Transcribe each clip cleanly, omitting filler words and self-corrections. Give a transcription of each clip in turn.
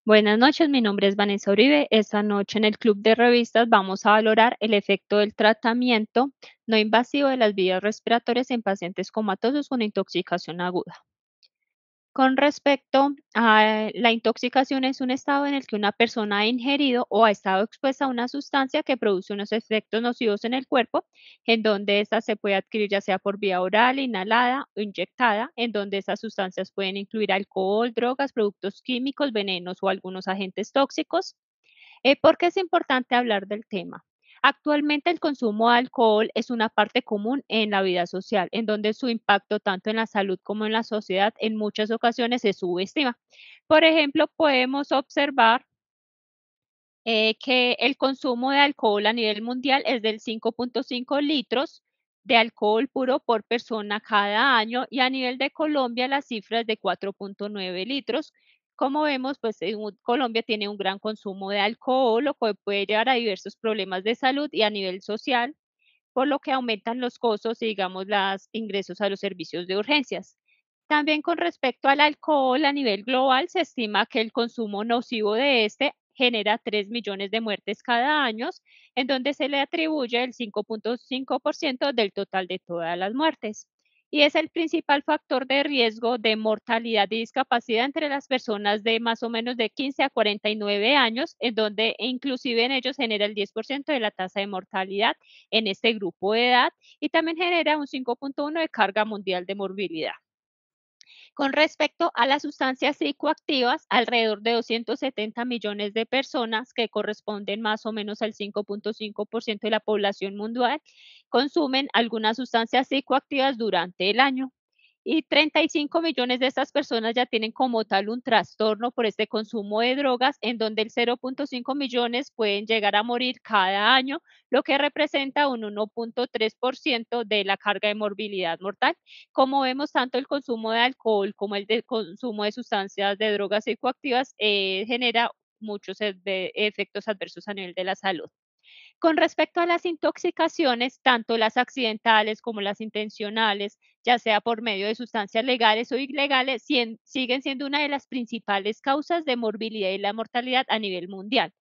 Buenas noches, mi nombre es Vanessa Uribe. Esta noche en el Club de Revistas vamos a valorar el efecto del tratamiento no invasivo de las vías respiratorias en pacientes comatosos con intoxicación aguda. Con respecto a la intoxicación, es un estado en el que una persona ha ingerido o ha estado expuesta a una sustancia que produce unos efectos nocivos en el cuerpo, en donde ésta se puede adquirir ya sea por vía oral, inhalada o inyectada, en donde esas sustancias pueden incluir alcohol, drogas, productos químicos, venenos o algunos agentes tóxicos. ¿Por qué es importante hablar del tema? Actualmente el consumo de alcohol es una parte común en la vida social, en donde su impacto tanto en la salud como en la sociedad en muchas ocasiones se subestima. Por ejemplo, podemos observar que el consumo de alcohol a nivel mundial es del 5.5 litros de alcohol puro por persona cada año y a nivel de Colombia la cifra es de 4.9 litros. Como vemos, pues Colombia tiene un gran consumo de alcohol, lo que puede llevar a diversos problemas de salud y a nivel social, por lo que aumentan los costos y digamos los ingresos a los servicios de urgencias. También con respecto al alcohol a nivel global, se estima que el consumo nocivo de este genera 3 millones de muertes cada año, en donde se le atribuye el 5.5% del total de todas las muertes. Y es el principal factor de riesgo de mortalidad y discapacidad entre las personas de más o menos de 15 a 49 años, en donde inclusive en ellos genera el 10% de la tasa de mortalidad en este grupo de edad y también genera un 5.1 de carga mundial de morbilidad. Con respecto a las sustancias psicoactivas, alrededor de 270 millones de personas, que corresponden más o menos al 5.5% de la población mundial, consumen algunas sustancias psicoactivas durante el año. Y 35 millones de estas personas ya tienen como tal un trastorno por este consumo de drogas, en donde el 0.5 millones pueden llegar a morir cada año, lo que representa un 1.3% de la carga de morbilidad mortal. Como vemos, tanto el consumo de alcohol como el de consumo de sustancias de drogas psicoactivas genera muchos efectos adversos a nivel de la salud. Con respecto a las intoxicaciones, tanto las accidentales como las intencionales, ya sea por medio de sustancias legales o ilegales, siguen siendo una de las principales causas de morbilidad y la mortalidad a nivel mundial.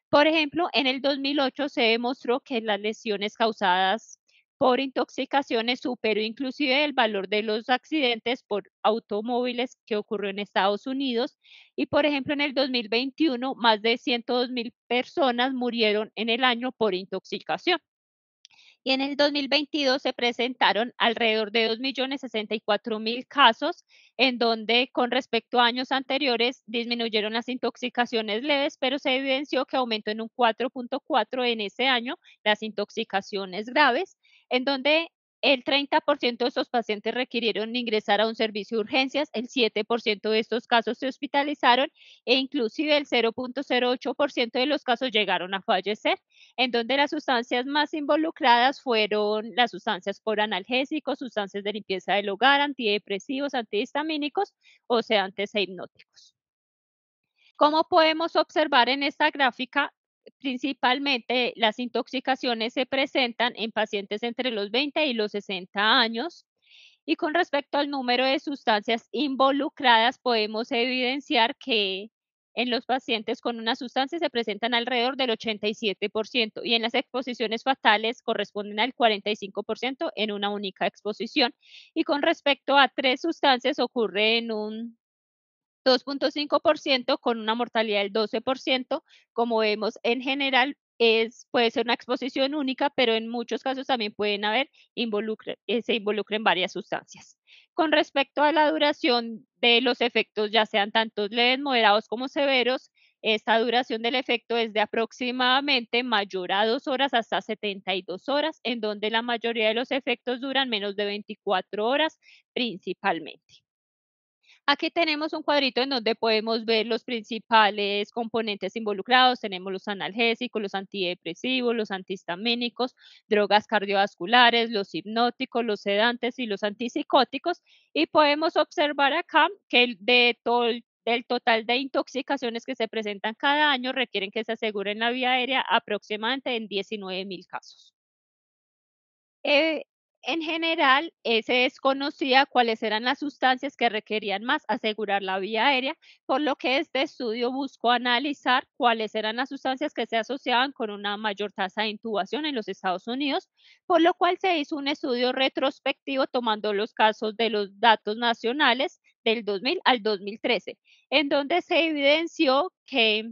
Por ejemplo, en el 2008 se demostró que las lesiones causadas por intoxicaciones superó inclusive el valor de los accidentes por automóviles que ocurrió en Estados Unidos y, por ejemplo, en el 2021, más de 102.000 personas murieron en el año por intoxicación. Y en el 2022 se presentaron alrededor de 2.064.000 casos, en donde con respecto a años anteriores disminuyeron las intoxicaciones leves, pero se evidenció que aumentó en un 4.4 en ese año las intoxicaciones graves, en donde el 30% de estos pacientes requirieron ingresar a un servicio de urgencias, el 7% de estos casos se hospitalizaron e inclusive el 0.08% de los casos llegaron a fallecer, en donde las sustancias más involucradas fueron las sustancias por analgésicos, sustancias de limpieza del hogar, antidepresivos, antihistamínicos o sedantes e hipnóticos. Como podemos observar en esta gráfica, principalmente las intoxicaciones se presentan en pacientes entre los 20 y los 60 años. Y con respecto al número de sustancias involucradas, podemos evidenciar que en los pacientes con una sustancia se presentan alrededor del 87% y en las exposiciones fatales corresponden al 45% en una única exposición. Y con respecto a 3 sustancias ocurre en un 2.5% con una mortalidad del 12%. Como vemos, en general puede ser una exposición única, pero en muchos casos también pueden haber se involucren varias sustancias. Con respecto a la duración de los efectos, ya sean tanto leves, moderados como severos, esta duración del efecto es de aproximadamente mayor a 2 horas hasta 72 horas, en donde la mayoría de los efectos duran menos de 24 horas principalmente. Aquí tenemos un cuadrito en donde podemos ver los principales componentes involucrados. Tenemos los analgésicos, los antidepresivos, los antihistamínicos, drogas cardiovasculares, los hipnóticos, los sedantes y los antipsicóticos. Y podemos observar acá que del total de intoxicaciones que se presentan cada año requieren que se aseguren la vía aérea aproximadamente en 19.000 casos. En general, se desconocía cuáles eran las sustancias que requerían más asegurar la vía aérea, por lo que este estudio buscó analizar cuáles eran las sustancias que se asociaban con una mayor tasa de intubación en los Estados Unidos, por lo cual se hizo un estudio retrospectivo tomando los casos de los datos nacionales del 2000 al 2013, en donde se evidenció que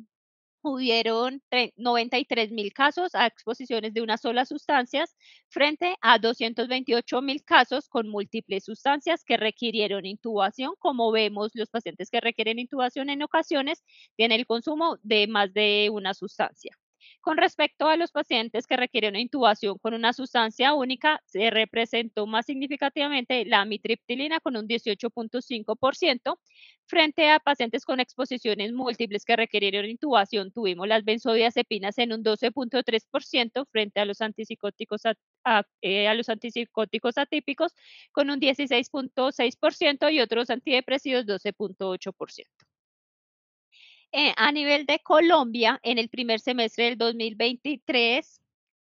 hubieron 93.000 casos a exposiciones de una sola sustancia frente a 228.000 casos con múltiples sustancias que requirieron intubación. Como vemos, los pacientes que requieren intubación en ocasiones tienen el consumo de más de una sustancia. Con respecto a los pacientes que requieren intubación con una sustancia única, se representó más significativamente la amitriptilina con un 18.5%. Frente a pacientes con exposiciones múltiples que requirieron intubación, tuvimos las benzodiazepinas en un 12.3% frente a los antipsicóticos atípicos con un 16.6% y otros antidepresivos 12.8%. A nivel de Colombia, en el primer semestre del 2023,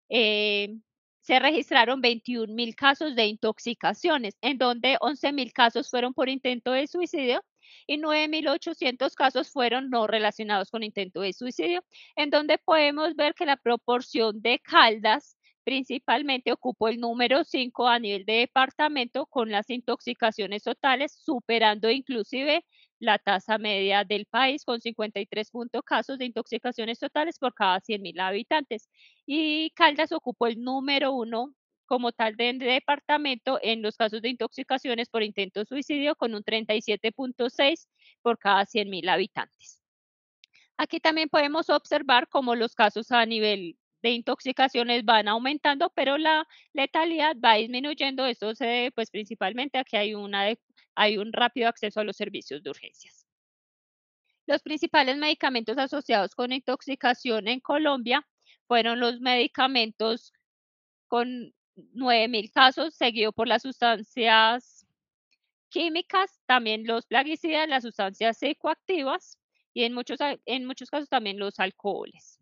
eh, se registraron 21.000 casos de intoxicaciones, en donde 11.000 casos fueron por intento de suicidio y 9.800 casos fueron no relacionados con intento de suicidio, en donde podemos ver que la proporción de Caldas principalmente ocupó el número 5 a nivel de departamento con las intoxicaciones totales, superando inclusive la tasa media del país con 53 casos de intoxicaciones totales por cada 100.000 habitantes. Y Caldas ocupó el número 1 como tal de departamento en los casos de intoxicaciones por intento de suicidio con un 37.6 por cada 100.000 habitantes. Aquí también podemos observar cómo los casos a nivel de intoxicaciones van aumentando, pero la letalidad va disminuyendo. Esto se debe pues principalmente a que hay un rápido acceso a los servicios de urgencias. Los principales medicamentos asociados con intoxicación en Colombia fueron los medicamentos con 9.000 casos, seguido por las sustancias químicas, también los plaguicidas, las sustancias psicoactivas y en muchos casos también los alcoholes.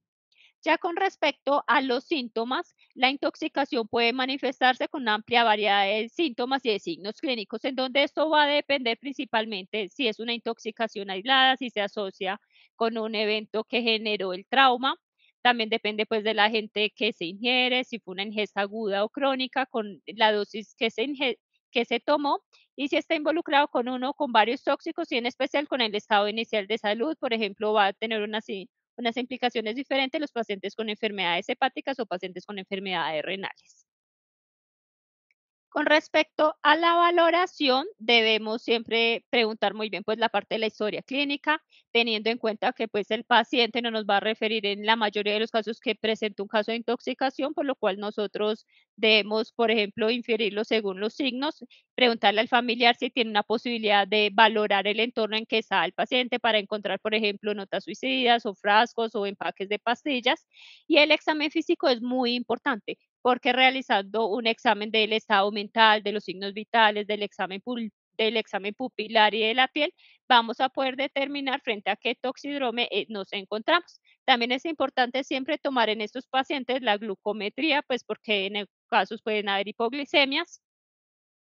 Ya con respecto a los síntomas, la intoxicación puede manifestarse con una amplia variedad de síntomas y de signos clínicos, en donde esto va a depender principalmente si es una intoxicación aislada, si se asocia con un evento que generó el trauma. También depende pues de la gente que se ingiere, si fue una ingesta aguda o crónica, con la dosis que se tomó y si está involucrado con uno o con varios tóxicos y en especial con el estado inicial de salud. Por ejemplo, va a tener unas implicaciones diferentes los pacientes con enfermedades hepáticas o pacientes con enfermedades renales. Con respecto a la valoración, debemos siempre preguntar muy bien pues la parte de la historia clínica, teniendo en cuenta que pues el paciente no nos va a referir en la mayoría de los casos que presenta un caso de intoxicación, por lo cual nosotros debemos, por ejemplo, inferirlo según los signos, preguntarle al familiar si tiene una posibilidad de valorar el entorno en que está el paciente para encontrar, por ejemplo, notas suicidas o frascos o empaques de pastillas. Y el examen físico es muy importante porque realizando un examen del estado mental, de los signos vitales, del examen pupilar y de la piel, vamos a poder determinar frente a qué toxidrome nos encontramos. También es importante siempre tomar en estos pacientes la glucometría, pues porque en casos pueden haber hipoglicemias,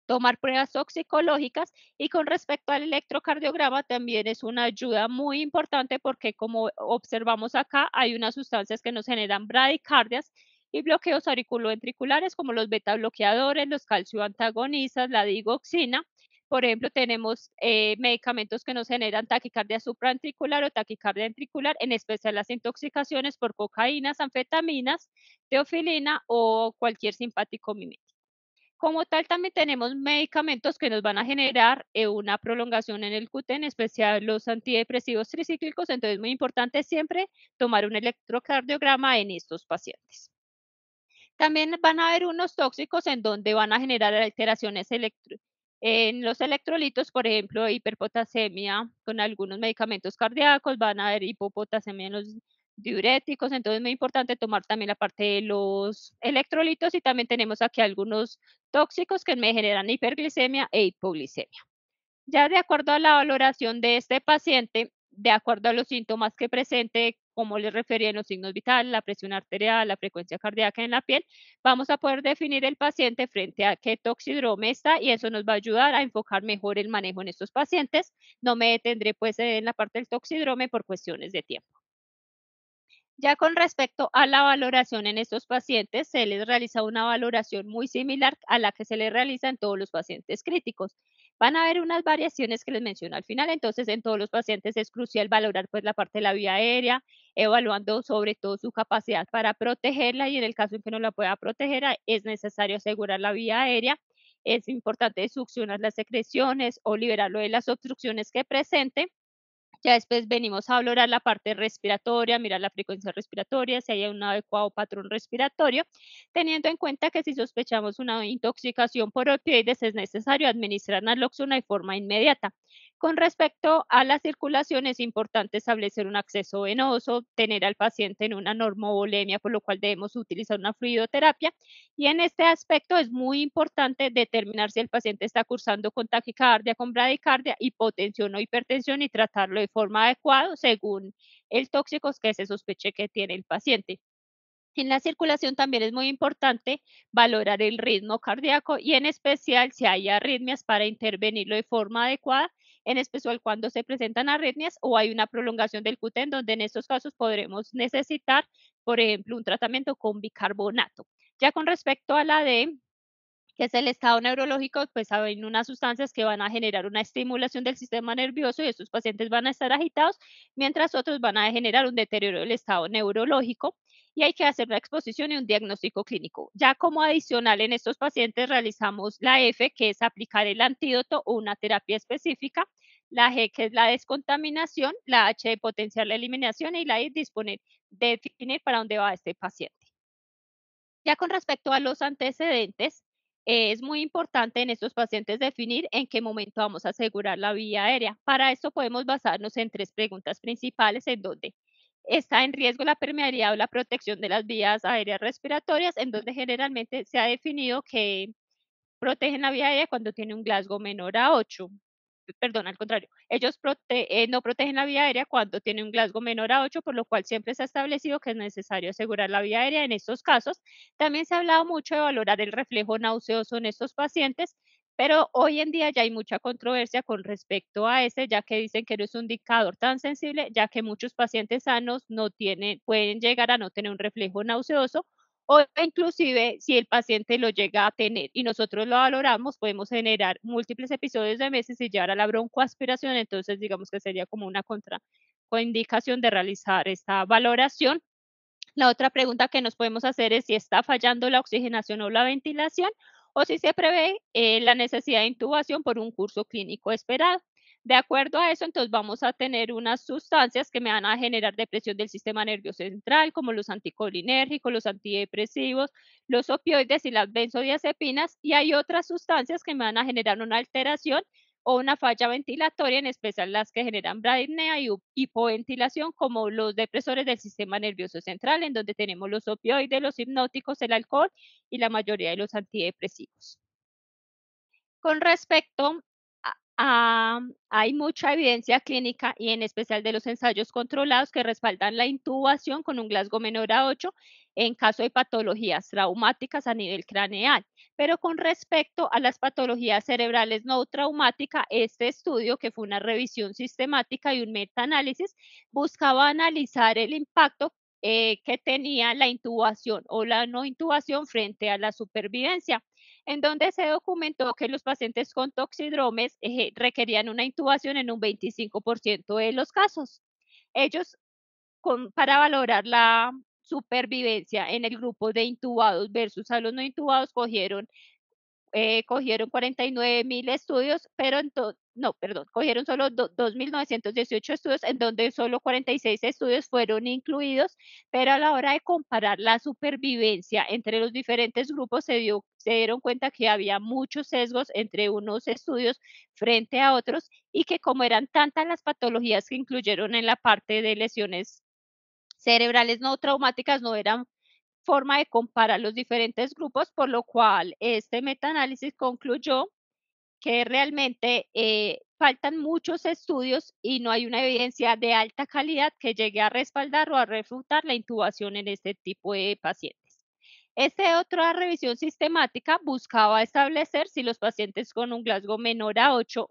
tomar pruebas toxicológicas y con respecto al electrocardiograma también es una ayuda muy importante porque como observamos acá hay unas sustancias que nos generan bradicardias y bloqueos auriculoventriculares como los beta bloqueadores, los calcio antagonistas, la digoxina. Por ejemplo, tenemos medicamentos que nos generan taquicardia supraventricular o taquicardia ventricular, en especial las intoxicaciones por cocaínas, anfetaminas, teofilina o cualquier simpático mimético. Como tal, también tenemos medicamentos que nos van a generar una prolongación en el QT, en especial los antidepresivos tricíclicos. Entonces, es muy importante siempre tomar un electrocardiograma en estos pacientes. También van a haber unos tóxicos en donde van a generar alteraciones en los electrolitos, por ejemplo, hiperpotasemia con algunos medicamentos cardíacos, van a haber hipopotasemia en los diuréticos, entonces es muy importante tomar también la parte de los electrolitos y también tenemos aquí algunos tóxicos que me generan hiperglicemia e hipoglicemia. Ya de acuerdo a la valoración de este paciente, de acuerdo a los síntomas que presente, como les refería en los signos vitales, la presión arterial, la frecuencia cardíaca en la piel, vamos a poder definir el paciente frente a qué toxidrome está y eso nos va a ayudar a enfocar mejor el manejo en estos pacientes. No me detendré pues en la parte del toxidrome por cuestiones de tiempo. Ya con respecto a la valoración en estos pacientes, se les realiza una valoración muy similar a la que se les realiza en todos los pacientes críticos. Van a haber unas variaciones que les menciono al final, entonces en todos los pacientes es crucial valorar pues la parte de la vía aérea, evaluando sobre todo su capacidad para protegerla y en el caso en que no la pueda proteger, es necesario asegurar la vía aérea. Es importante succionar las secreciones o liberarlo de las obstrucciones que presente. Ya después venimos a valorar la parte respiratoria, mirar la frecuencia respiratoria, si hay un adecuado patrón respiratorio, teniendo en cuenta que si sospechamos una intoxicación por opioides es necesario administrar naloxona de forma inmediata. Con respecto a la circulación, es importante establecer un acceso venoso, tener al paciente en una normovolemia, por lo cual debemos utilizar una fluidoterapia. Y en este aspecto es muy importante determinar si el paciente está cursando con taquicardia, con bradicardia, hipotensión o hipertensión y tratarlo de forma adecuada según el tóxico que se sospeche que tiene el paciente. En la circulación también es muy importante valorar el ritmo cardíaco y en especial si hay arritmias para intervenirlo de forma adecuada, en especial cuando se presentan arritmias o hay una prolongación del QT, en donde en estos casos podremos necesitar, por ejemplo, un tratamiento con bicarbonato. Ya con respecto a la D, que es el estado neurológico, pues hay unas sustancias que van a generar una estimulación del sistema nervioso y estos pacientes van a estar agitados, mientras otros van a generar un deterioro del estado neurológico y hay que hacer una exposición y un diagnóstico clínico. Ya como adicional en estos pacientes realizamos la F, que es aplicar el antídoto o una terapia específica, la G, que es la descontaminación, la H de potenciar la eliminación y la I, disponer, definir para dónde va este paciente. Ya con respecto a los antecedentes, es muy importante en estos pacientes definir en qué momento vamos a asegurar la vía aérea. Para esto podemos basarnos en tres preguntas principales en donde está en riesgo la permeabilidad o la protección de las vías aéreas respiratorias, en donde generalmente se ha definido que protegen la vía aérea cuando tiene un Glasgow menor a 8. Perdón, al contrario, ellos no protegen la vía aérea cuando tiene un Glasgow menor a 8, por lo cual siempre se ha establecido que es necesario asegurar la vía aérea en estos casos. También se ha hablado mucho de valorar el reflejo nauseoso en estos pacientes, pero hoy en día ya hay mucha controversia con respecto a ese, ya que dicen que no es un indicador tan sensible, ya que muchos pacientes sanos no tienen, pueden llegar a no tener un reflejo nauseoso o inclusive si el paciente lo llega a tener y nosotros lo valoramos, podemos generar múltiples episodios de meses y llevar a la broncoaspiración, entonces digamos que sería como una contraindicación de realizar esta valoración. La otra pregunta que nos podemos hacer es si está fallando la oxigenación o la ventilación o si se prevé la necesidad de intubación por un curso clínico esperado. De acuerdo a eso, entonces vamos a tener unas sustancias que me van a generar depresión del sistema nervioso central, como los anticolinérgicos, los antidepresivos, los opioides y las benzodiazepinas, y hay otras sustancias que me van a generar una alteración o una falla ventilatoria, en especial las que generan bradipnea y hipoventilación, como los depresores del sistema nervioso central, en donde tenemos los opioides, los hipnóticos, el alcohol y la mayoría de los antidepresivos. Con respecto hay mucha evidencia clínica y en especial de los ensayos controlados que respaldan la intubación con un Glasgow menor a 8 en caso de patologías traumáticas a nivel craneal. Pero con respecto a las patologías cerebrales no traumáticas, este estudio, que fue una revisión sistemática y un metaanálisis, buscaba analizar el impacto que tenía la intubación o la no intubación frente a la supervivencia, en donde se documentó que los pacientes con toxidromes requerían una intubación en un 25% de los casos. Ellos, para valorar la supervivencia en el grupo de intubados versus a los no intubados, cogieron 49.000 estudios, pero no, perdón, cogieron solo 2.918 estudios, en donde solo 46 estudios fueron incluidos, pero a la hora de comparar la supervivencia entre los diferentes grupos se dieron cuenta que había muchos sesgos entre unos estudios frente a otros y que como eran tantas las patologías que incluyeron en la parte de lesiones cerebrales no traumáticas, no eran forma de comparar los diferentes grupos, por lo cual este metaanálisis concluyó que realmente faltan muchos estudios y no hay una evidencia de alta calidad que llegue a respaldar o a refutar la intubación en este tipo de pacientes. Esta otra revisión sistemática buscaba establecer si los pacientes con un Glasgow menor a 8,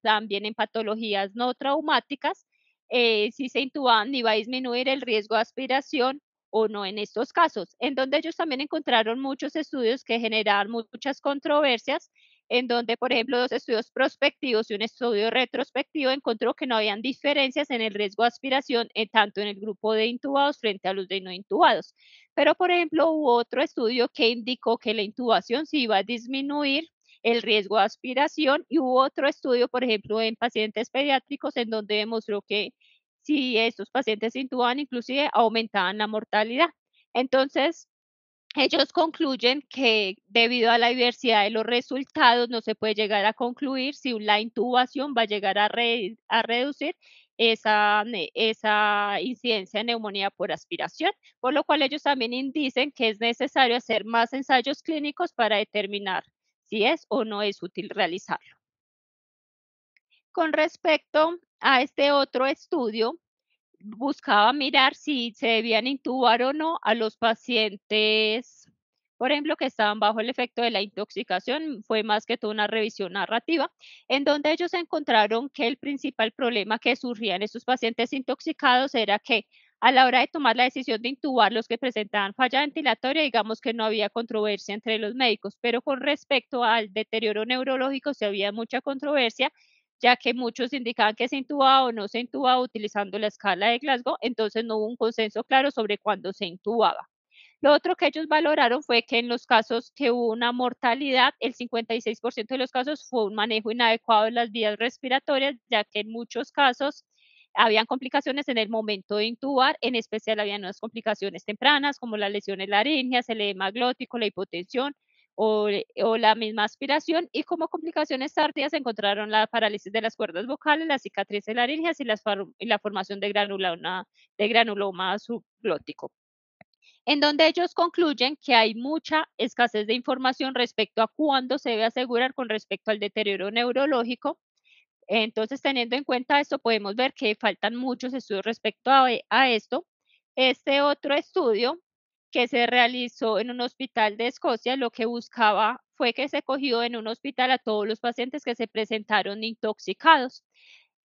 también en patologías no traumáticas, si se intubaban iba a disminuir el riesgo de aspiración o no en estos casos, en donde ellos también encontraron muchos estudios que generaban muchas controversias, en donde, por ejemplo, dos estudios prospectivos y un estudio retrospectivo encontró que no habían diferencias en el riesgo de aspiración, tanto en el grupo de intubados frente a los de no intubados. Pero, por ejemplo, hubo otro estudio que indicó que la intubación sí iba a disminuir el riesgo de aspiración y hubo otro estudio, por ejemplo, en pacientes pediátricos, en donde demostró que si estos pacientes se intubaban, inclusive aumentaban la mortalidad. Entonces, ellos concluyen que debido a la diversidad de los resultados no se puede llegar a concluir si la intubación va a llegar a reducir esa incidencia de neumonía por aspiración, por lo cual ellos también dicen que es necesario hacer más ensayos clínicos para determinar si es o no es útil realizarlo. Con respecto a este otro estudio, buscaba mirar si se debían intubar o no a los pacientes, por ejemplo, que estaban bajo el efecto de la intoxicación. Fue más que todo una revisión narrativa, en donde ellos encontraron que el principal problema que surgía en estos pacientes intoxicados era que a la hora de tomar la decisión de intubar los que presentaban falla ventilatoria, digamos que no había controversia entre los médicos, pero con respecto al deterioro neurológico sí había mucha controversia, ya que muchos indicaban que se intubaba o no se intubaba utilizando la escala de Glasgow, entonces no hubo un consenso claro sobre cuándo se intubaba. Lo otro que ellos valoraron fue que en los casos que hubo una mortalidad, el 56% de los casos fue un manejo inadecuado de las vías respiratorias, ya que en muchos casos habían complicaciones en el momento de intubar, en especial habían unas complicaciones tempranas como las lesiones laringeas, el edema glótico, la hipotensión, o la misma aspiración, y como complicaciones tardías se encontraron la parálisis de las cuerdas vocales, las cicatrices laringeas y la formación de granuloma subglótico, en donde ellos concluyen que hay mucha escasez de información respecto a cuándo se debe asegurar con respecto al deterioro neurológico. Entonces, teniendo en cuenta esto, podemos ver que faltan muchos estudios respecto a esto. Este otro estudio que se realizó en un hospital de Escocia, lo que buscaba fue que se cogió en un hospital a todos los pacientes que se presentaron intoxicados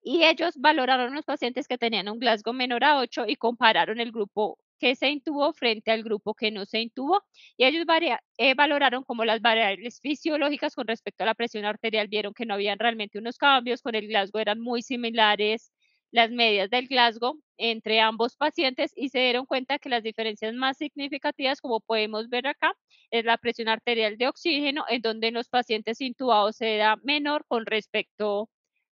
y ellos valoraron los pacientes que tenían un Glasgow menor a 8 y compararon el grupo que se intubó frente al grupo que no se intubó. Y ellos valoraron como las variables fisiológicas con respecto a la presión arterial, vieron que no habían realmente unos cambios, con el Glasgow eran muy similares las medias del Glasgow entre ambos pacientes y se dieron cuenta que las diferencias más significativas, como podemos ver acá, es la presión arterial de oxígeno, en donde en los pacientes intubados era menor con respecto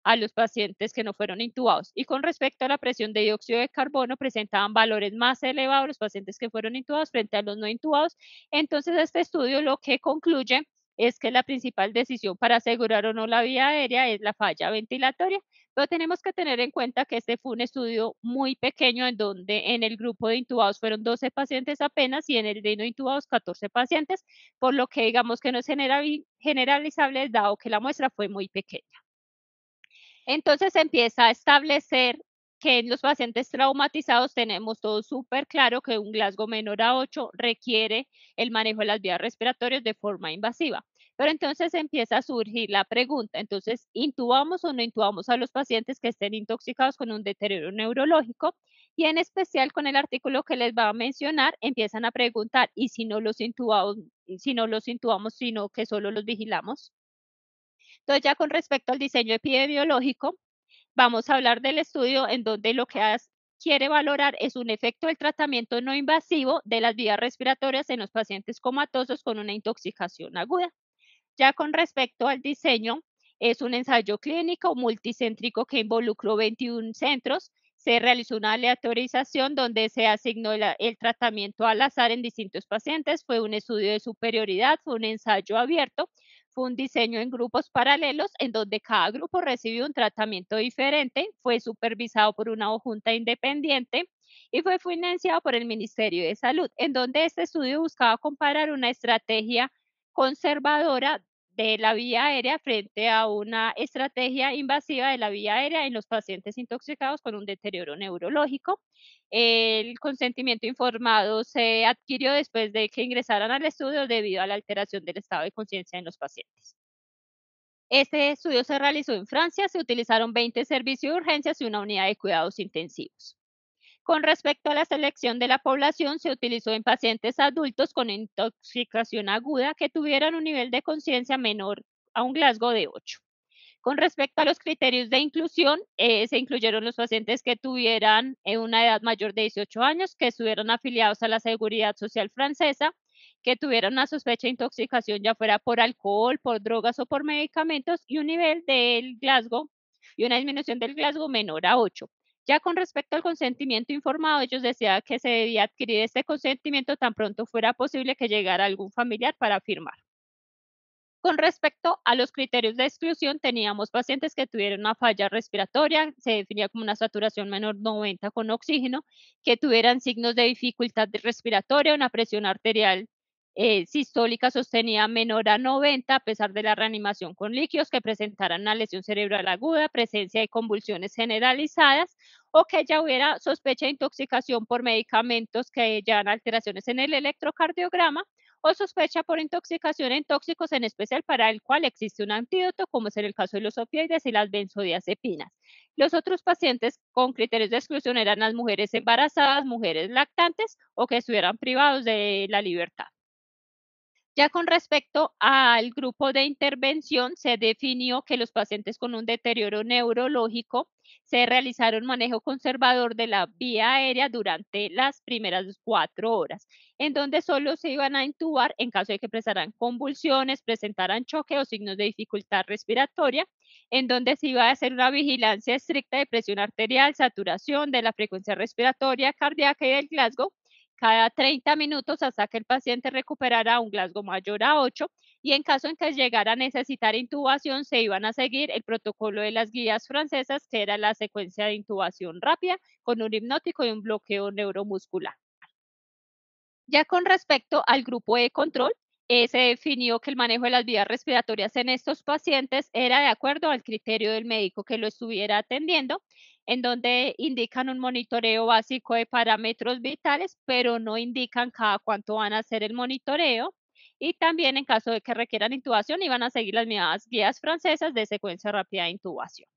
a los pacientes que no fueron intubados. Y con respecto a la presión de dióxido de carbono, presentaban valores más elevados los pacientes que fueron intubados frente a los no intubados. Entonces, este estudio lo que concluye es que la principal decisión para asegurar o no la vía aérea es la falla ventilatoria, pero tenemos que tener en cuenta que este fue un estudio muy pequeño en donde en el grupo de intubados fueron 12 pacientes apenas y en el de no intubados 14 pacientes, por lo que digamos que no es generalizable dado que la muestra fue muy pequeña. Entonces se empieza a establecer que en los pacientes traumatizados tenemos todo súper claro que un Glasgow menor a 8 requiere el manejo de las vías respiratorias de forma invasiva. Pero entonces empieza a surgir la pregunta, entonces, ¿intubamos o no intubamos a los pacientes que estén intoxicados con un deterioro neurológico? Y en especial con el artículo que les va a mencionar, empiezan a preguntar, ¿y si no los intubamos, sino que solo los vigilamos? Entonces, ya con respecto al diseño epidemiológico, vamos a hablar del estudio en donde lo que quiere valorar es un efecto del tratamiento no invasivo de las vías respiratorias en los pacientes comatosos con una intoxicación aguda. Ya con respecto al diseño, es un ensayo clínico multicéntrico que involucró 21 centros. Se realizó una aleatorización donde se asignó el tratamiento al azar en distintos pacientes. Fue un estudio de superioridad, fue un ensayo abierto, fue un diseño en grupos paralelos en donde cada grupo recibió un tratamiento diferente. Fue supervisado por una junta independiente y fue financiado por el Ministerio de Salud, en donde este estudio buscaba comparar una estrategia conservadora de la vía aérea frente a una estrategia invasiva de la vía aérea en los pacientes intoxicados con un deterioro neurológico. El consentimiento informado se adquirió después de que ingresaran al estudio debido a la alteración del estado de conciencia en los pacientes. Este estudio se realizó en Francia, se utilizaron 20 servicios de urgencias y una unidad de cuidados intensivos. Con respecto a la selección de la población, se utilizó en pacientes adultos con intoxicación aguda que tuvieran un nivel de conciencia menor a un Glasgow de 8. Con respecto a los criterios de inclusión, se incluyeron los pacientes que tuvieran una edad mayor de 18 años, que estuvieran afiliados a la Seguridad Social francesa, que tuvieran una sospecha de intoxicación, ya fuera por alcohol, por drogas o por medicamentos, y un nivel del Glasgow y una disminución del Glasgow menor a 8. Ya con respecto al consentimiento informado, ellos decían que se debía adquirir este consentimiento tan pronto fuera posible que llegara algún familiar para firmar. Con respecto a los criterios de exclusión, teníamos pacientes que tuvieron una falla respiratoria, se definía como una saturación menor 90 con oxígeno, que tuvieran signos de dificultad respiratoria, una presión arterial sistólica sostenida menor a 90 a pesar de la reanimación con líquidos, que presentaran una lesión cerebral aguda, presencia de convulsiones generalizadas o que ya hubiera sospecha de intoxicación por medicamentos que llevan alteraciones en el electrocardiograma o sospecha por intoxicación en tóxicos, en especial para el cual existe un antídoto, como es en el caso de los opioides y las benzodiazepinas. Los otros pacientes con criterios de exclusión eran las mujeres embarazadas, mujeres lactantes o que estuvieran privados de la libertad. Ya con respecto al grupo de intervención, se definió que los pacientes con un deterioro neurológico se realizaron manejo conservador de la vía aérea durante las primeras 4 horas, en donde solo se iban a intubar en caso de que prestaran convulsiones, presentaran choque o signos de dificultad respiratoria, en donde se iba a hacer una vigilancia estricta de presión arterial, saturación, de la frecuencia respiratoria, cardíaca y del Glasgow cada 30 minutos hasta que el paciente recuperara un Glasgow mayor a 8 y en caso en que llegara a necesitar intubación se iban a seguir el protocolo de las guías francesas, que era la secuencia de intubación rápida con un hipnótico y un bloqueo neuromuscular. Ya con respecto al grupo de control, se definió que el manejo de las vías respiratorias en estos pacientes era de acuerdo al criterio del médico que lo estuviera atendiendo, en donde indican un monitoreo básico de parámetros vitales, pero no indican cada cuánto van a hacer el monitoreo. Y también en caso de que requieran intubación, iban a seguir las mismas guías francesas de secuencia rápida de intubación.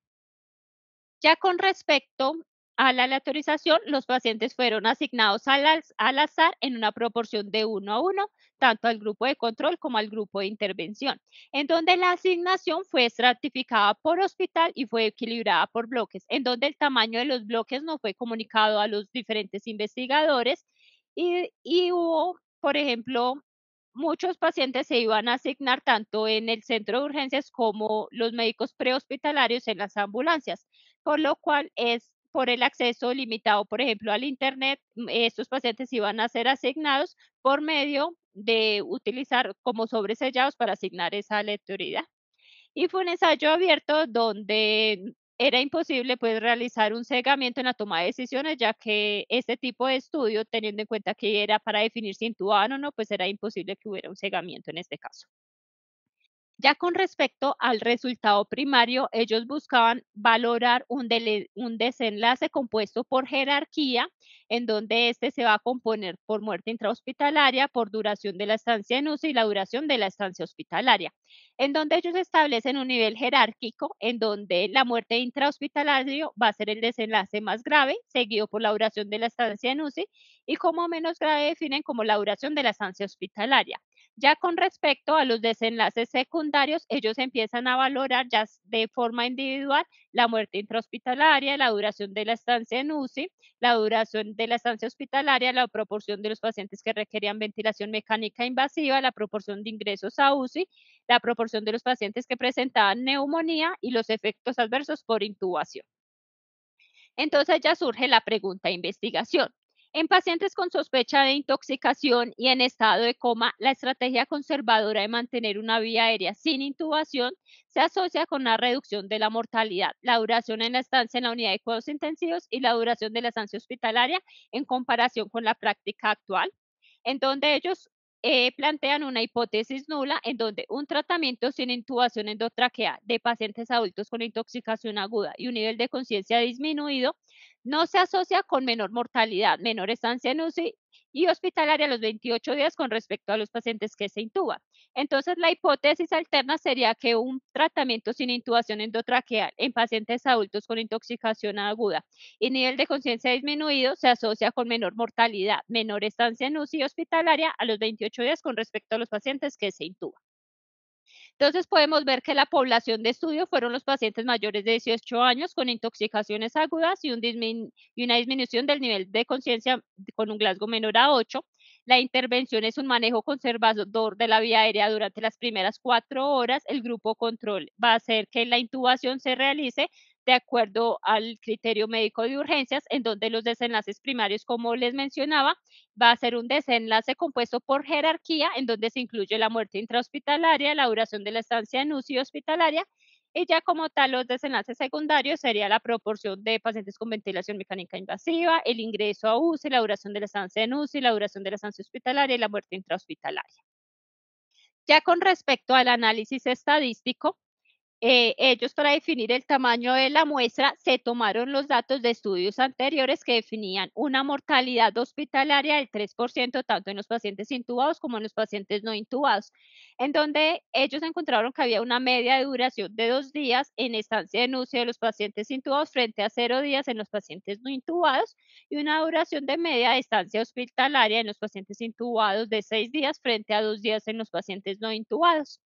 Ya con respecto a la aleatorización, los pacientes fueron asignados al azar en una proporción de 1 a 1, tanto al grupo de control como al grupo de intervención, en donde la asignación fue estratificada por hospital y fue equilibrada por bloques, en donde el tamaño de los bloques no fue comunicado a los diferentes investigadores y hubo, por ejemplo, muchos pacientes se iban a asignar tanto en el centro de urgencias como los médicos prehospitalarios en las ambulancias, por lo cual es por el acceso limitado, por ejemplo, al Internet, estos pacientes iban a ser asignados por medio de utilizar como sobresellados para asignar esa aleatoriedad. Y fue un ensayo abierto donde era imposible pues realizar un cegamiento en la toma de decisiones, ya que este tipo de estudio, teniendo en cuenta que era para definir si intubaban o no, pues era imposible que hubiera un cegamiento en este caso. Ya con respecto al resultado primario, ellos buscaban valorar un desenlace compuesto por jerarquía, en donde este se va a componer por muerte intrahospitalaria, por duración de la estancia en UCI y la duración de la estancia hospitalaria, en donde ellos establecen un nivel jerárquico, en donde la muerte intrahospitalaria va a ser el desenlace más grave, seguido por la duración de la estancia en UCI, y como menos grave definen como la duración de la estancia hospitalaria. Ya con respecto a los desenlaces secundarios, ellos empiezan a valorar ya de forma individual la muerte intrahospitalaria, la duración de la estancia en UCI, la duración de la estancia hospitalaria, la proporción de los pacientes que requerían ventilación mecánica invasiva, la proporción de ingresos a UCI, la proporción de los pacientes que presentaban neumonía y los efectos adversos por intubación. Entonces ya surge la pregunta de investigación. En pacientes con sospecha de intoxicación y en estado de coma, la estrategia conservadora de mantener una vía aérea sin intubación se asocia con una reducción de la mortalidad, la duración en la estancia en la unidad de cuidados intensivos y la duración de la estancia hospitalaria en comparación con la práctica actual, en donde ellos plantean una hipótesis nula en donde un tratamiento sin intubación endotraqueal de pacientes adultos con intoxicación aguda y un nivel de conciencia disminuido no se asocia con menor mortalidad, menor estancia en UCI y hospitalaria a los 28 días con respecto a los pacientes que se intuban. Entonces, la hipótesis alterna sería que un tratamiento sin intubación endotraqueal en pacientes adultos con intoxicación aguda y nivel de conciencia disminuido se asocia con menor mortalidad, menor estancia en UCI hospitalaria a los 28 días con respecto a los pacientes que se intuban. Entonces podemos ver que la población de estudio fueron los pacientes mayores de 18 años con intoxicaciones agudas y una disminución del nivel de conciencia con un Glasgow menor a 8. La intervención es un manejo conservador de la vía aérea durante las primeras 4 horas. El grupo control va a hacer que la intubación se realice de acuerdo al criterio médico de urgencias, en donde los desenlaces primarios, como les mencionaba, va a ser un desenlace compuesto por jerarquía, en donde se incluye la muerte intrahospitalaria, la duración de la estancia en UCI hospitalaria, y ya como tal los desenlaces secundarios sería la proporción de pacientes con ventilación mecánica invasiva, el ingreso a UCI, la duración de la estancia en UCI, la duración de la estancia hospitalaria y la muerte intrahospitalaria. Ya con respecto al análisis estadístico, ellos para definir el tamaño de la muestra se tomaron los datos de estudios anteriores que definían una mortalidad hospitalaria del 3% tanto en los pacientes intubados como en los pacientes no intubados, en donde ellos encontraron que había una media de duración de 2 días en estancia en UCI de los pacientes intubados frente a 0 días en los pacientes no intubados y una duración de media de estancia hospitalaria en los pacientes intubados de 6 días frente a 2 días en los pacientes no intubados.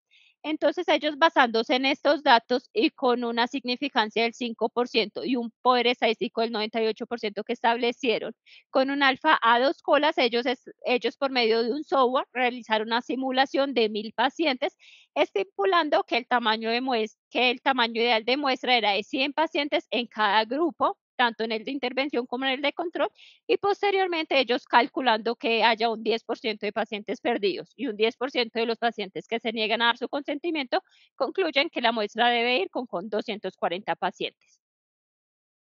Entonces, ellos basándose en estos datos y con una significancia del 5% y un poder estadístico del 98% que establecieron, con un alfa a 2 colas, ellos por medio de un software realizaron una simulación de 1000 pacientes, estipulando que que el tamaño ideal de muestra era de 100 pacientes en cada grupo, tanto en el de intervención como en el de control, y posteriormente ellos calculando que haya un 10% de pacientes perdidos y un 10% de los pacientes que se niegan a dar su consentimiento, concluyen que la muestra debe ir con 240 pacientes.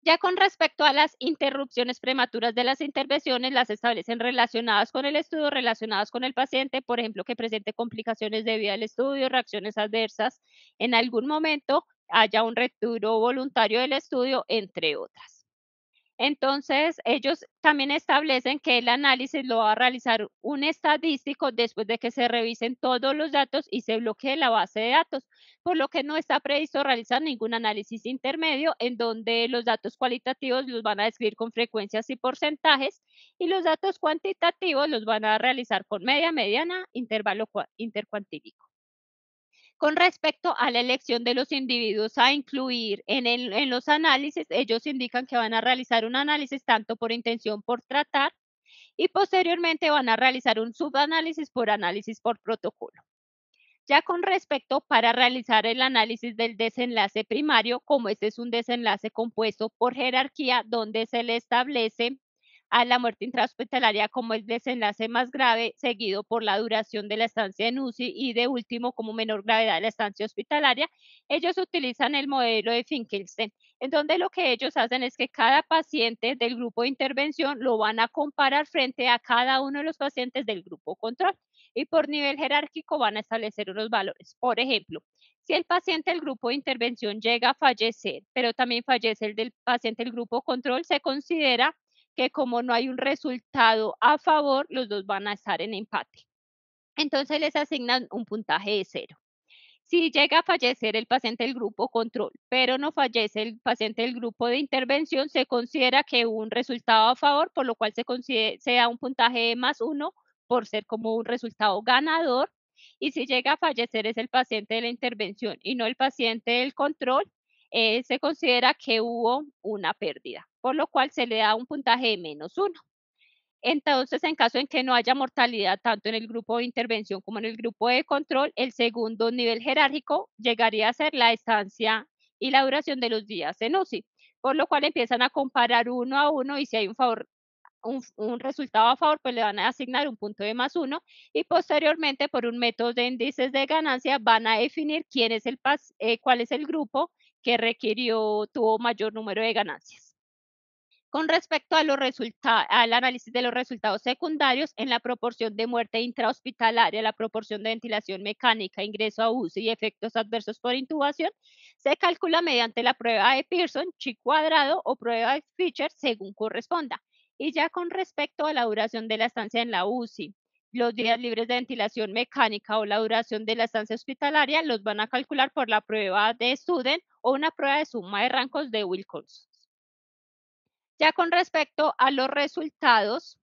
Ya con respecto a las interrupciones prematuras de las intervenciones, las establecen relacionadas con el estudio, relacionadas con el paciente, por ejemplo, que presente complicaciones debido al estudio, reacciones adversas en algún momento, haya un retiro voluntario del estudio, entre otras. Entonces, ellos también establecen que el análisis lo va a realizar un estadístico después de que se revisen todos los datos y se bloquee la base de datos, por lo que no está previsto realizar ningún análisis intermedio en donde los datos cualitativos los van a describir con frecuencias y porcentajes y los datos cuantitativos los van a realizar con media, mediana, intervalo intercuantílico. Con respecto a la elección de los individuos a incluir en los análisis, ellos indican que van a realizar un análisis tanto por intención por tratar y posteriormente van a realizar un subanálisis por análisis por protocolo. Ya con respecto para realizar el análisis del desenlace primario, como este es un desenlace compuesto por jerarquía, donde se le establece a la muerte intrahospitalaria como el desenlace más grave, seguido por la duración de la estancia en UCI y de último como menor gravedad la estancia hospitalaria, ellos utilizan el modelo de Finkelstein, en donde lo que ellos hacen es que cada paciente del grupo de intervención lo van a comparar frente a cada uno de los pacientes del grupo control y por nivel jerárquico van a establecer unos valores. Por ejemplo, si el paciente del grupo de intervención llega a fallecer, pero también fallece el del paciente del grupo control, se considera que como no hay un resultado a favor, los dos van a estar en empate. Entonces les asignan un puntaje de 0. Si llega a fallecer el paciente del grupo control, pero no fallece el paciente del grupo de intervención, se considera que hubo un resultado a favor, por lo cual se da un puntaje de +1 por ser como un resultado ganador. Y si llega a fallecer es el paciente de la intervención y no el paciente del control, se considera que hubo una pérdida, por lo cual se le da un puntaje de -1. Entonces, en caso en que no haya mortalidad tanto en el grupo de intervención como en el grupo de control, el segundo nivel jerárquico llegaría a ser la estancia y la duración de los días en UCI, por lo cual empiezan a comparar uno a uno y si hay un resultado a favor, pues le van a asignar un punto de +1 y posteriormente por un método de índices de ganancia van a definir cuál es el grupo que tuvo mayor número de ganancias. Con respecto a al análisis de los resultados secundarios, en la proporción de muerte intrahospitalaria, la proporción de ventilación mecánica, ingreso a UCI y efectos adversos por intubación, se calcula mediante la prueba de Pearson, chi cuadrado o prueba de Fischer, según corresponda. Y ya con respecto a la duración de la estancia en la UCI, los días libres de ventilación mecánica o la duración de la estancia hospitalaria los van a calcular por la prueba de Student o una prueba de suma de rangos de Wilcox. Ya con respecto a los resultados,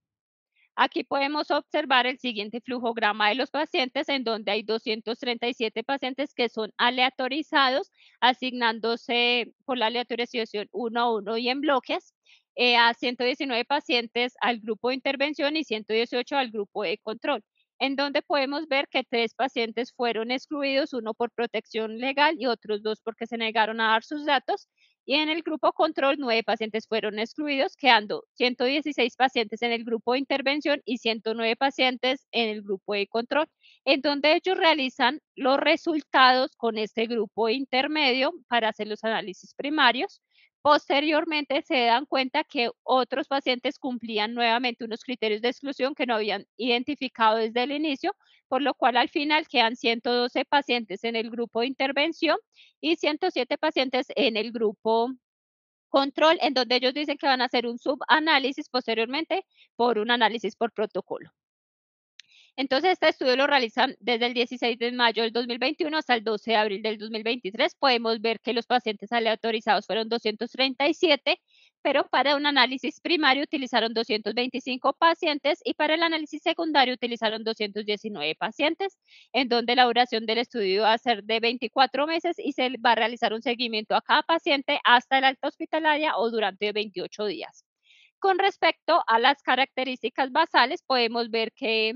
aquí podemos observar el siguiente flujograma de los pacientes en donde hay 237 pacientes que son aleatorizados, asignándose por la aleatorización 1 a 1 y en bloques, a 119 pacientes al grupo de intervención y 118 al grupo de control, en donde podemos ver que 3 pacientes fueron excluidos, uno por protección legal y otros 2 porque se negaron a dar sus datos, y en el grupo control 9 pacientes fueron excluidos, quedando 116 pacientes en el grupo de intervención y 109 pacientes en el grupo de control, en donde ellos realizan los resultados con este grupo intermedio para hacer los análisis primarios. Posteriormente se dan cuenta que otros pacientes cumplían nuevamente unos criterios de exclusión que no habían identificado desde el inicio, por lo cual al final quedan 112 pacientes en el grupo de intervención y 107 pacientes en el grupo control, en donde ellos dicen que van a hacer un subanálisis posteriormente por un análisis por protocolo. Entonces, este estudio lo realizan desde el 16 de mayo del 2021 hasta el 12 de abril del 2023. Podemos ver que los pacientes aleatorizados fueron 237, pero para un análisis primario utilizaron 225 pacientes y para el análisis secundario utilizaron 219 pacientes, en donde la duración del estudio va a ser de 24 meses y se va a realizar un seguimiento a cada paciente hasta el alta hospitalaria o durante 28 días. Con respecto a las características basales, podemos ver que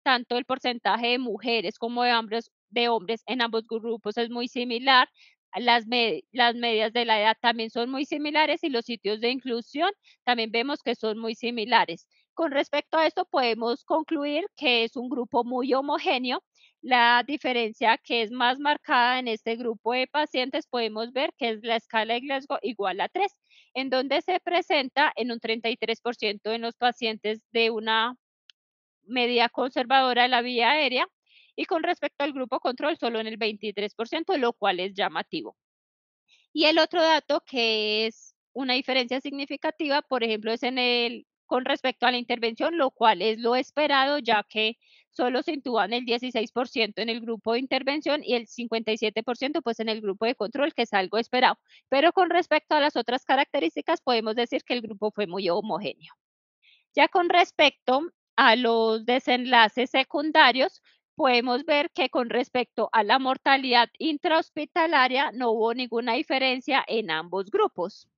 tanto el porcentaje de mujeres como de hombres en ambos grupos es muy similar. Las medias de la edad también son muy similares y los sitios de inclusión también vemos que son muy similares. Con respecto a esto, podemos concluir que es un grupo muy homogéneo. La diferencia que es más marcada en este grupo de pacientes podemos ver que es la escala de Glasgow igual a 3, en donde se presenta en un 33% en los pacientes de una medida conservadora de la vía aérea y con respecto al grupo control solo en el 23%, lo cual es llamativo. Y el otro dato que es una diferencia significativa, por ejemplo, es con respecto a la intervención, lo cual es lo esperado, ya que solo se intuban el 16% en el grupo de intervención y el 57% pues en el grupo de control, que es algo esperado. Pero con respecto a las otras características, podemos decir que el grupo fue muy homogéneo. Ya con respecto a los desenlaces secundarios, podemos ver que con respecto a la mortalidad intrahospitalaria no hubo ninguna diferencia en ambos grupos.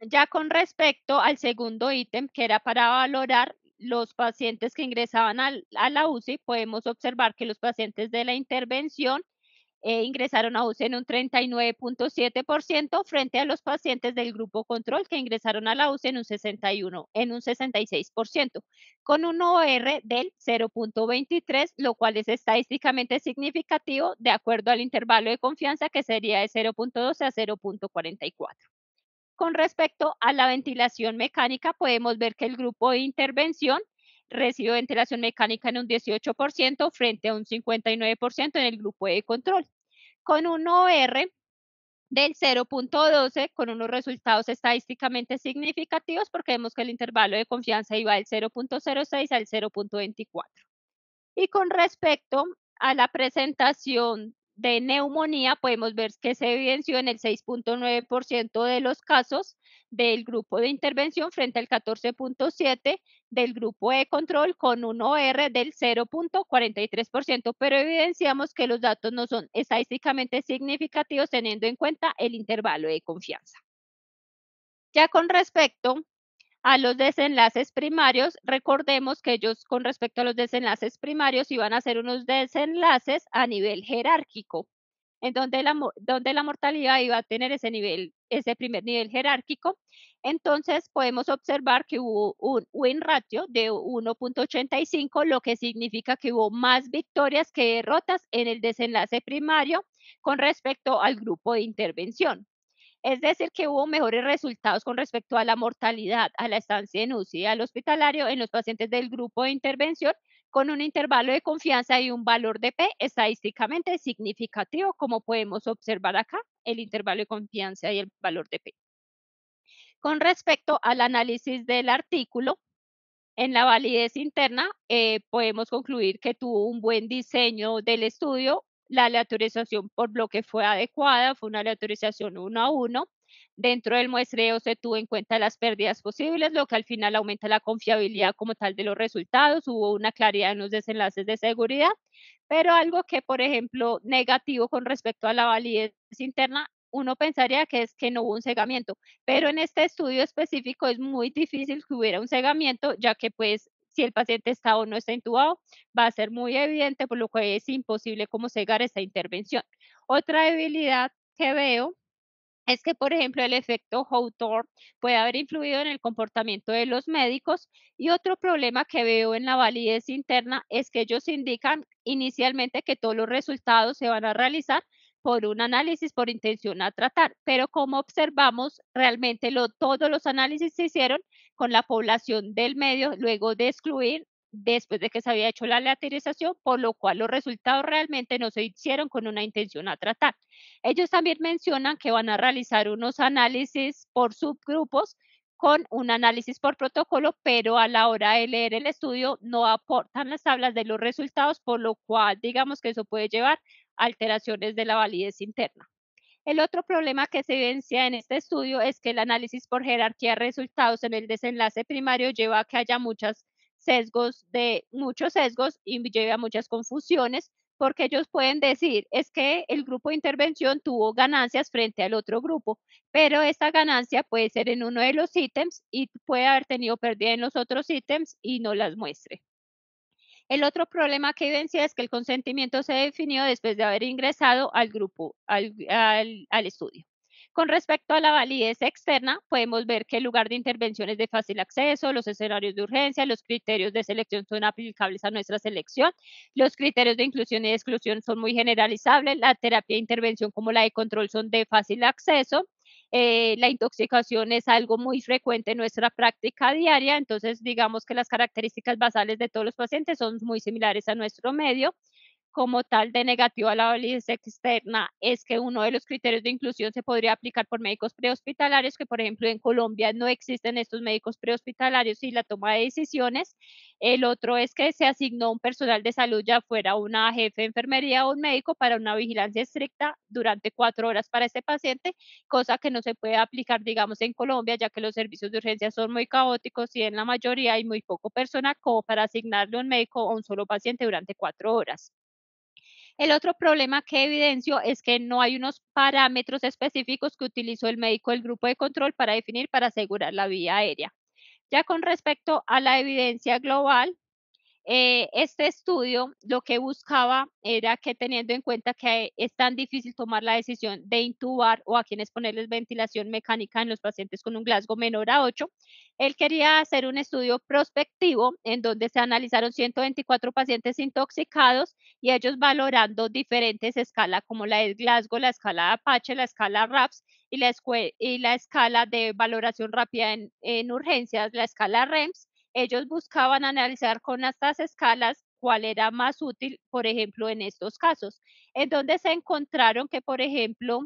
Ya con respecto al segundo ítem, que era para valorar los pacientes que ingresaban a la UCI, podemos observar que los pacientes de la intervención ingresaron a UCI en un 39.7% frente a los pacientes del grupo control que ingresaron a la UCI en un 66%, con un OR del 0.23, lo cual es estadísticamente significativo de acuerdo al intervalo de confianza que sería de 0.12 a 0.44. Con respecto a la ventilación mecánica, podemos ver que el grupo de intervención recibió ventilación mecánica en un 18% frente a un 59% en el grupo de control, con un OR del 0.12, con unos resultados estadísticamente significativos porque vemos que el intervalo de confianza iba del 0.06 al 0.24. Y con respecto a la presentación de neumonía, podemos ver que se evidenció en el 6.9% de los casos del grupo de intervención frente al 14.7% del grupo de control con un OR del 0.43%, pero evidenciamos que los datos no son estadísticamente significativos teniendo en cuenta el intervalo de confianza. Ya con respecto a los desenlaces primarios, recordemos que ellos con respecto a los desenlaces primarios iban a hacer unos desenlaces a nivel jerárquico, en donde la mortalidad iba a tener ese primer nivel jerárquico. Entonces podemos observar que hubo un win ratio de 1.85, lo que significa que hubo más victorias que derrotas en el desenlace primario con respecto al grupo de intervención. Es decir, que hubo mejores resultados con respecto a la mortalidad, a la estancia en UCI y al hospitalario en los pacientes del grupo de intervención con un intervalo de confianza y un valor de P estadísticamente significativo, como podemos observar acá, el intervalo de confianza y el valor de P. Con respecto al análisis del artículo, en la validez interna, podemos concluir que tuvo un buen diseño del estudio, la aleatorización por bloque fue adecuada, fue una aleatorización 1 a 1. Dentro del muestreo se tuvo en cuenta las pérdidas posibles, lo que al final aumenta la confiabilidad como tal de los resultados, hubo una claridad en los desenlaces de seguridad, pero algo que, por ejemplo, negativo con respecto a la validez interna, uno pensaría que es que no hubo un cegamiento, pero en este estudio específico es muy difícil que hubiera un cegamiento, ya que pues si el paciente está o no está intubado, va a ser muy evidente, por lo que es imposible como cegar esta intervención. Otra debilidad que veo es que, por ejemplo, el efecto Hawthorne puede haber influido en el comportamiento de los médicos y otro problema que veo en la validez interna es que ellos indican inicialmente que todos los resultados se van a realizar por un análisis por intención a tratar, pero como observamos, realmente todos los análisis se hicieron con la población del medio luego de excluir después de que se había hecho la aleatorización, por lo cual los resultados realmente no se hicieron con una intención a tratar. Ellos también mencionan que van a realizar unos análisis por subgrupos con un análisis por protocolo, pero a la hora de leer el estudio no aportan las tablas de los resultados, por lo cual digamos que eso puede llevar a alteraciones de la validez interna. El otro problema que se evidencia en este estudio es que el análisis por jerarquía de resultados en el desenlace primario lleva a que haya muchos sesgos y lleva a muchas confusiones, porque ellos pueden decir, es que el grupo de intervención tuvo ganancias frente al otro grupo, pero esa ganancia puede ser en uno de los ítems y puede haber tenido pérdida en los otros ítems y no las muestre. El otro problema que evidencia es que el consentimiento se definió después de haber ingresado al grupo, al estudio. Con respecto a la validez externa, podemos ver que el lugar de intervención es de fácil acceso, los escenarios de urgencia, los criterios de selección son aplicables a nuestra selección, los criterios de inclusión y exclusión son muy generalizables, la terapia de intervención como la de control son de fácil acceso, la intoxicación es algo muy frecuente en nuestra práctica diaria, entonces digamos que las características basales de todos los pacientes son muy similares a nuestro medio. Como tal de negativo a la validez externa es que uno de los criterios de inclusión se podría aplicar por médicos prehospitalarios, que por ejemplo en Colombia no existen estos médicos prehospitalarios y la toma de decisiones. El otro es que se asignó un personal de salud, ya fuera una jefe de enfermería o un médico, para una vigilancia estricta durante 4 horas para este paciente, cosa que no se puede aplicar, digamos, en Colombia, ya que los servicios de urgencia son muy caóticos y en la mayoría hay muy poco personal como para asignarle un médico a un solo paciente durante 4 horas. El otro problema que evidencio es que no hay unos parámetros específicos que utilizó el médico del grupo de control para definir para asegurar la vía aérea. Ya con respecto a la evidencia global, este estudio lo que buscaba era que, teniendo en cuenta que es tan difícil tomar la decisión de intubar o a quienes ponerles ventilación mecánica en los pacientes con un Glasgow menor a 8, él quería hacer un estudio prospectivo en donde se analizaron 124 pacientes intoxicados y ellos valorando diferentes escalas como la de Glasgow, la escala Apache, la escala RAPS y la escala de valoración rápida en urgencias, la escala REMS. Ellos buscaban analizar con estas escalas cuál era más útil, por ejemplo, en estos casos, en donde se encontraron que, por ejemplo,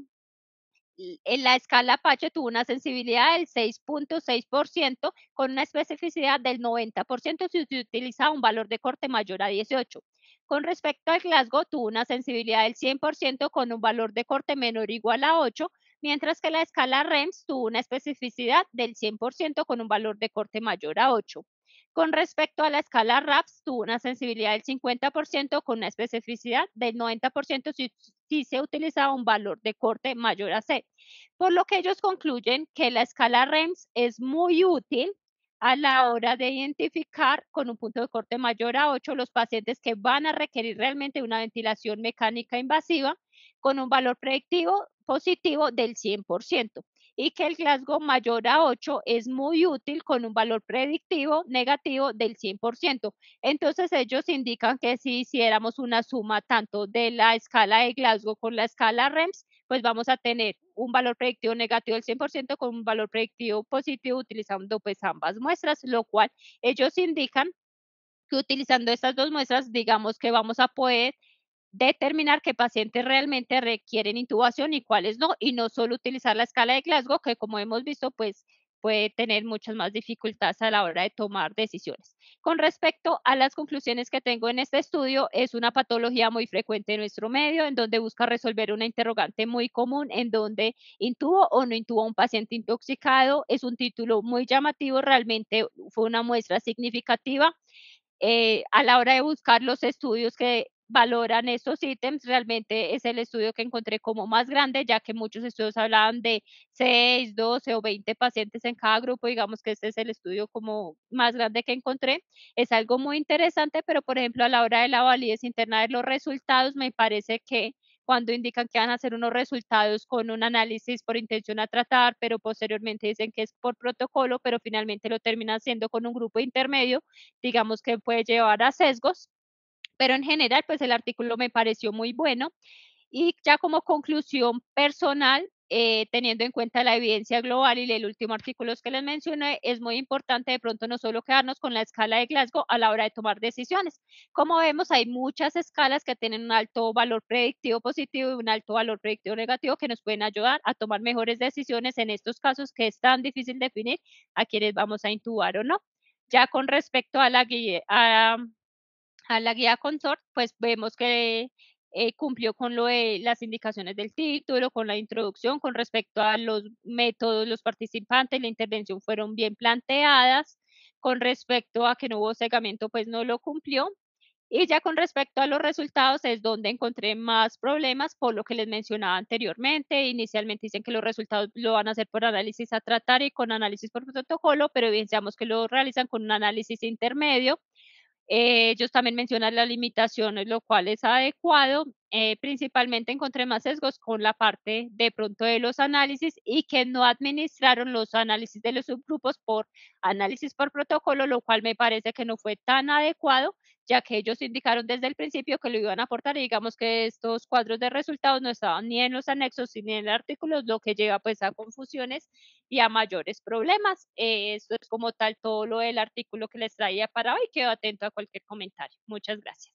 en la escala Apache tuvo una sensibilidad del 6.6% con una especificidad del 90% si se utiliza un valor de corte mayor a 18. Con respecto al Glasgow, tuvo una sensibilidad del 100% con un valor de corte menor o igual a 8, mientras que la escala REMS tuvo una especificidad del 100% con un valor de corte mayor a 8. Con respecto a la escala RAPS, tuvo una sensibilidad del 50% con una especificidad del 90% si se utilizaba un valor de corte mayor a 6. Por lo que ellos concluyen que la escala REMS es muy útil a la hora de identificar con un punto de corte mayor a 8 los pacientes que van a requerir realmente una ventilación mecánica invasiva con un valor predictivo positivo del 100% y que el Glasgow mayor a 8 es muy útil con un valor predictivo negativo del 100%. Entonces ellos indican que si hiciéramos una suma tanto de la escala de Glasgow con la escala REMS, pues vamos a tener un valor predictivo negativo del 100% con un valor predictivo positivo utilizando pues ambas muestras, lo cual ellos indican que utilizando estas 2 muestras, digamos que vamos a poder determinar qué pacientes realmente requieren intubación y cuáles no, y no solo utilizar la escala de Glasgow, que como hemos visto, pues puede tener muchas más dificultades a la hora de tomar decisiones. Con respecto a las conclusiones que tengo en este estudio, es una patología muy frecuente en nuestro medio, en donde busca resolver una interrogante muy común, en donde intubo o no intubo a un paciente intoxicado. Es un título muy llamativo, realmente fue una muestra significativa a la hora de buscar los estudios que valoran estos ítems, realmente es el estudio que encontré como más grande, ya que muchos estudios hablaban de 6, 12 o 20 pacientes en cada grupo, digamos que este es el estudio como más grande que encontré. Es algo muy interesante, pero por ejemplo, a la hora de la validez interna de los resultados, me parece que cuando indican que van a hacer unos resultados con un análisis por intención a tratar, pero posteriormente dicen que es por protocolo, pero finalmente lo terminan haciendo con un grupo intermedio, digamos que puede llevar a sesgos, pero en general, pues el artículo me pareció muy bueno. Y ya como conclusión personal, teniendo en cuenta la evidencia global y el último artículo que les mencioné, es muy importante de pronto no solo quedarnos con la escala de Glasgow a la hora de tomar decisiones. Como vemos, hay muchas escalas que tienen un alto valor predictivo positivo y un alto valor predictivo negativo que nos pueden ayudar a tomar mejores decisiones en estos casos que es tan difícil definir a quienes vamos a intubar o no. Ya con respecto a la guía Consort, pues vemos que cumplió con lo de las indicaciones del título, con la introducción, con respecto a los métodos, los participantes, la intervención fueron bien planteadas, con respecto a que no hubo cegamiento, pues no lo cumplió. Y ya con respecto a los resultados es donde encontré más problemas por lo que les mencionaba anteriormente. Inicialmente dicen que los resultados lo van a hacer por análisis a tratar y con análisis por protocolo, pero evidenciamos que lo realizan con un análisis intermedio. Ellos también mencionan las limitaciones, lo cual es adecuado. Principalmente encontré más sesgos con la parte de pronto de los análisis y que no administraron los análisis de los subgrupos por análisis por protocolo, lo cual me parece que no fue tan adecuado, ya que ellos indicaron desde el principio que lo iban a aportar y digamos que estos cuadros de resultados no estaban ni en los anexos ni en el artículo, lo que lleva pues a confusiones y a mayores problemas. Esto es como tal todo lo del artículo que les traía para hoy. Quedo atento a cualquier comentario. Muchas gracias.